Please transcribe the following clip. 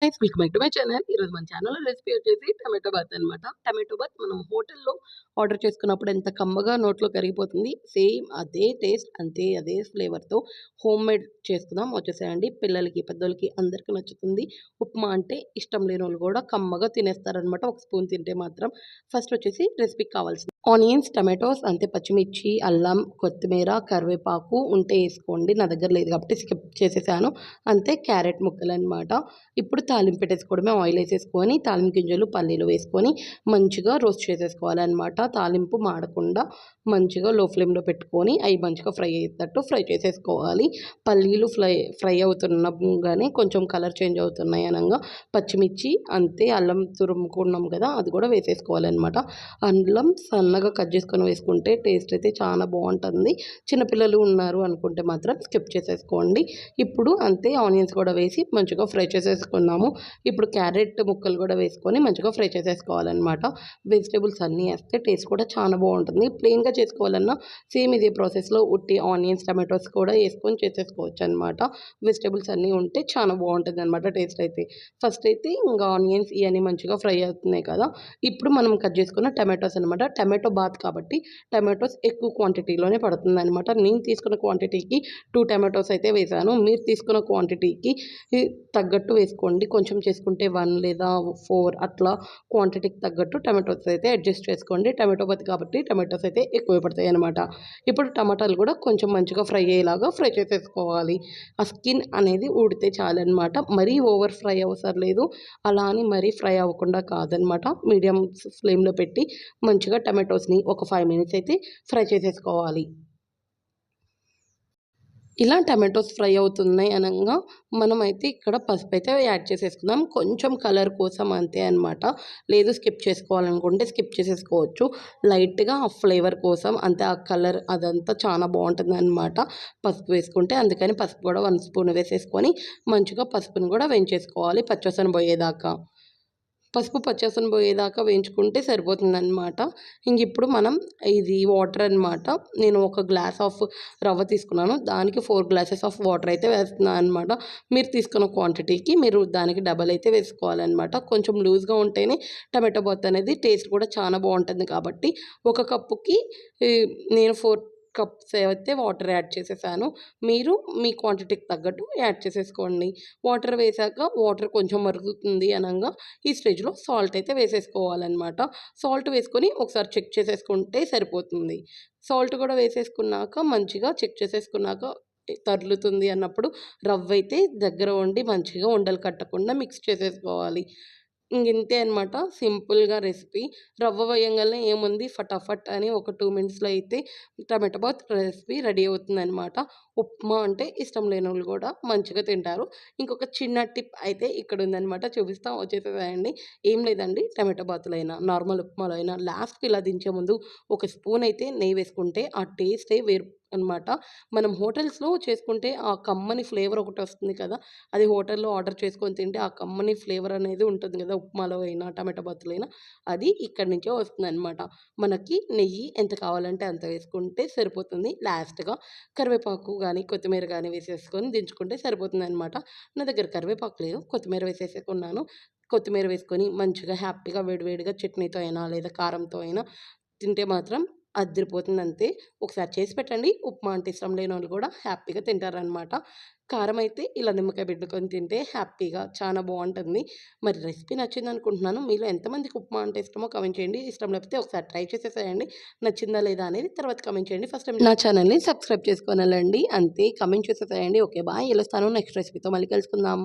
Guys welcome back to my channel. ఈరోజు మన ఛానల్లో రెసిపీ వచ్చేసి టమాటో బాత్ అనమాట. టమాటో బాత్ మనం హోటల్లో ఆర్డర్ చేసుకున్నప్పుడు ఎంత కమ్మగా నోట్లో కరిగిపోతుంది. సేమ్ అదే టేస్ట్ అంతే అదే ఫ్లేవర్తో హోమ్ మేడ్ చేసుకుందాం వచ్చేసేయండి. పిల్లలకి పెద్దోళ్ళకి అందరికీ నచ్చుతుంది. ఉప్మా అంటే ఇష్టం లేని వాళ్ళు కూడా కమ్మగా తినేస్తారనమాట ఒక స్పూన్ తింటే మాత్రం. ఫస్ట్ వచ్చేసి రెసిపీకి కావాల్సింది ఆనియన్స్, టమాటోస్, అంతే పచ్చిమిర్చి, అల్లం, కొత్తిమీర, కరివేపాకు ఉంటే వేసుకోండి. నా దగ్గర లేదు కాబట్టి స్కిప్ చేసేసాను. అంతే క్యారెట్ ముక్కలనమాట. ఇప్పుడు తాలింపు పెట్టేసుకోవడమే. ఆయిల్ వేసేసుకొని తాలింపు గింజలు, పల్లీలు వేసుకొని మంచిగా రోస్ట్ చేసేసుకోవాలన్నమాట. తాలింపు మాడకుండా మంచిగా లో ఫ్లేమ్లో పెట్టుకొని అవి మంచిగా ఫ్రై అయ్యేటట్టు ఫ్రై చేసేసుకోవాలి. పల్లీలు ఫ్రై అవుతున్నగానే కొంచెం కలర్ చేంజ్ అవుతున్నాయి అనగా పచ్చిమిర్చి అంతే అల్లం తురుముకున్నాం కదా అది కూడా వేసేసుకోవాలన్నమాట. అల్లం సన్నగా కట్ చేసుకొని వేసుకుంటే టేస్ట్ అయితే చాలా బాగుంటుంది. చిన్నపిల్లలు ఉన్నారు అనుకుంటే మాత్రం స్కిప్ చేసేసుకోండి. ఇప్పుడు అంతే ఆనియన్స్ కూడా వేసి మంచిగా ఫ్రై చేసేసుకున్నాము. ఇప్పుడు క్యారెట్ ముక్కలు కూడా వేసుకొని మంచిగా ఫ్రై చేసేసుకోవాలన్నమాట. వెజిటేబుల్స్ అన్నీ వేస్తే టేస్ట్ కూడా చాలా బాగుంటుంది. ప్లెయిన్గా చేసుకోవాలన్నా సేమ్ ఇదే ప్రాసెస్లో ఉట్టి ఆనియన్స్, టమాటోస్ కూడా వేసుకొని చేసేసుకోవచ్చు అనమాట. వెజిటేబుల్స్ అన్నీ ఉంటే చాలా బాగుంటుంది అనమాట టేస్ట్ అయితే. ఫస్ట్ అయితే ఇంకా ఆనియన్స్ ఇవన్నీ మంచిగా ఫ్రై అవుతున్నాయి కదా, ఇప్పుడు మనం కట్ చేసుకున్న టమాటోస్ అనమాట. టమాటో బాత్ కాబట్టి టమాటోస్ ఎక్కువ క్వాంటిటీలోనే పడుతుంది అనమాట. నేను తీసుకున్న క్వాంటిటీకి 2 టమాటోస్ అయితే వేసాను. మీరు తీసుకున్న క్వాంటిటీకి తగ్గట్టు వేసుకోండి. కొంచెం చేసుకుంటే 1 లేదా 4 అట్లా క్వాంటిటీకి తగ్గట్టు టమాటోస్ అయితే అడ్జస్ట్ చేసుకోండి. టమాటో బాత్ కాబట్టి టమాటోస్ అయితే ఎక్కువ పడతాయి అనమాట. ఇప్పుడు టమాటాలు కూడా కొంచెం మంచిగా ఫ్రై అయ్యేలాగా ఫ్రై చేసేసుకోవాలి. ఆ స్కిన్ అనేది ఊడితే చాలన్నమాట. మరీ ఓవర్ ఫ్రై అవసరం లేదు, అలా అని మరీ ఫ్రై అవ్వకుండా కాదనమాట. మీడియం ఫ్లేమ్లో పెట్టి మంచిగా టమాటోస్ని ఒక 5 మినిట్స్ అయితే ఫ్రై చేసేసుకోవాలి. ఇలా టమాటోస్ ఫ్రై అవుతున్నాయి అనగా మనమైతే ఇక్కడ పసుపు అయితే యాడ్ చేసేసుకుందాం. కొంచెం కలర్ కోసం అంతే అనమాట. లేదు స్కిప్ చేసుకోవాలనుకుంటే స్కిప్ చేసేసుకోవచ్చు. లైట్గా ఆ ఫ్లేవర్ కోసం అంతే, ఆ కలర్ అదంతా చాలా బాగుంటుంది అనమాట పసుపు వేసుకుంటే. అందుకని పసుపు కూడా 1 స్పూన్ వేసేసుకొని మంచిగా పసుపుని కూడా వేయించేసుకోవాలి పచ్చివాసన పోయేదాకా. పసుపు పచ్చివాసన పోయేదాకా వేయించుకుంటే సరిపోతుందన్నమాట. ఇంక ఇప్పుడు మనం ఇది వాటర్ అనమాట. నేను ఒక గ్లాస్ ఆఫ్ రవ్వ తీసుకున్నాను. దానికి 4 గ్లాసెస్ ఆఫ్ వాటర్ అయితే వేస్తున్నాను అనమాట. మీరు తీసుకున్న క్వాంటిటీకి మీరు దానికి డబల్ అయితే వేసుకోవాలన్నమాట. కొంచెం లూజ్గా ఉంటేనే టమాటో బాత్ అనేది టేస్ట్ కూడా చాలా బాగుంటుంది కాబట్టి ఒక కప్పుకి నేను 4 కప్స్ అయితే వాటర్ యాడ్ చేసేసాను. మీరు మీ క్వాంటిటీకి తగ్గట్టు యాడ్ చేసేసుకోండి. వాటర్ వేసాక వాటర్ కొంచెం మరుగుతుంది అనగా ఈ స్టేజ్లో సాల్ట్ అయితే వేసేసుకోవాలన్నమాట. సాల్ట్ వేసుకొని ఒకసారి చెక్ చేసేసుకుంటే సరిపోతుంది. సాల్ట్ కూడా వేసేసుకున్నాక మంచిగా చెక్ చేసేసుకున్నాక తరులుతుంది అన్నప్పుడు రవ్వ అయితే దగ్గర ఉండి మంచిగా ఉండలు కట్టకుండా మిక్స్ చేసేసుకోవాలి. ఇంతే అనమాట సింపుల్గా రెసిపీ. రవ్వ వేయంగానే ఏముంది ఫటాఫట్ అని ఒక 2 మినిట్స్లో అయితే టమాటో బాత్ రెసిపీ రెడీ అవుతుందనమాట. ఉప్మా అంటే ఇష్టం లేని వాళ్ళు కూడా మంచిగా తింటారు. ఇంకొక చిన్న టిప్ అయితే ఇక్కడ ఉందనమాట, చూపిస్తా వచ్చేసేయండి. ఏం లేదండి, టమాటో బాత్లో అయినా నార్మల్ ఉప్మాలో అయినా లాస్ట్కి ఇలా దించే ముందు ఒక స్పూన్ అయితే నెయ్యి వేసుకుంటే ఆ టేస్టే వేరు అనమాట. మనం హోటల్స్లో చేసుకుంటే ఆ కమ్మని ఫ్లేవర్ ఒకటి వస్తుంది కదా, అది హోటల్లో ఆర్డర్ చేసుకొని తింటే ఆ కమ్మని ఫ్లేవర్ అనేది ఉంటుంది కదా, ఉప్మాలో అయినా టమాటో బాత్లో అయినా అది ఇక్కడి నుంచే వస్తుందన్నమాట. మనకి నెయ్యి ఎంత కావాలంటే అంత వేసుకుంటే సరిపోతుంది. లాస్ట్గా కరివేపాకు కానీ కొత్తిమీర కానీ వేసేసుకొని దించుకుంటే సరిపోతుందన్నమాట. నా దగ్గర కరివేపాకు లేదు, కొత్తిమీర వేసేసుకున్నాను. కొత్తిమీర వేసుకొని మంచిగా హ్యాపీగా వేడివేడిగా చట్నీతో అయినా లేదా కారంతో అయినా తింటే మాత్రం అదిరిపోతుంది అంతే. ఒకసారి చేసి పెట్టండి. ఉప్మా అంటే ఇష్టం లేనోళ్ళు కూడా హ్యాపీగా తింటారనమాట. కారం అయితే ఇలా నిమ్మకాయ పిండుకొని తింటే హ్యాపీగా చాలా బాగుంటుంది. మరి రెసిపీ నచ్చిందనుకుంటున్నాను. మీలో ఎంతమందికి ఉప్మా అంటే ఇష్టమో కామెంట్ చేయండి. ఇష్టం లేకపోతే ఒకసారి ట్రై చేసేసేయండి. నచ్చిందా లేదా అనేది తర్వాత కామెంట్ చేయండి. ఫస్ట్ టైం నా ఛానల్ని సబ్స్క్రైబ్ చేసుకోనాలండి. అంతే, కామెంట్ చేసేసేయండి. ఓకే బాయ్, వెళ్ళొస్తాను. నెక్స్ట్ రెసిపీతో మళ్ళీ కలుసుకుందాం.